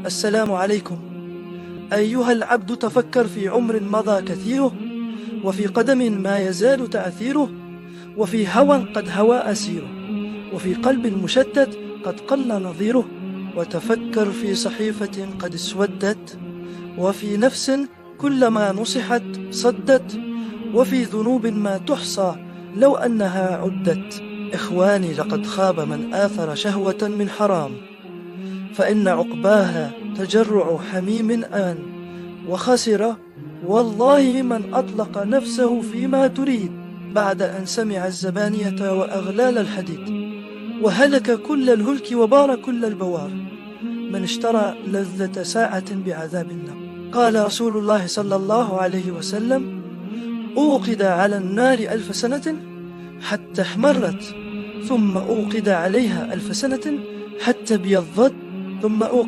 السلام عليكم. أيها العبد، تفكر في عمر مضى كثيره، وفي قدم ما يزال تعثيره، وفي هوى قد هوى أسيره، وفي قلب مشتت قد قل نظيره. وتفكر في صحيفة قد اسودت، وفي نفس كلما نصحت صدت، وفي ذنوب ما تحصى لو أنها عدت. إخواني، لقد خاب من آثر شهوة من حرام، فإن عقباها تجرع حميم آن. وخسر والله من أطلق نفسه فيما تريد، بعد أن سمع الزبانية وأغلال الحديد. وهلك كل الهلك وبار كل البوار، من اشترى لذة ساعة بعذاب النار. قال رسول الله صلى الله عليه وسلم: أوقد على النار 1000 سنة حتى احمرت، ثم أوقد عليها 1000 سنة حتى ابيضت، ثم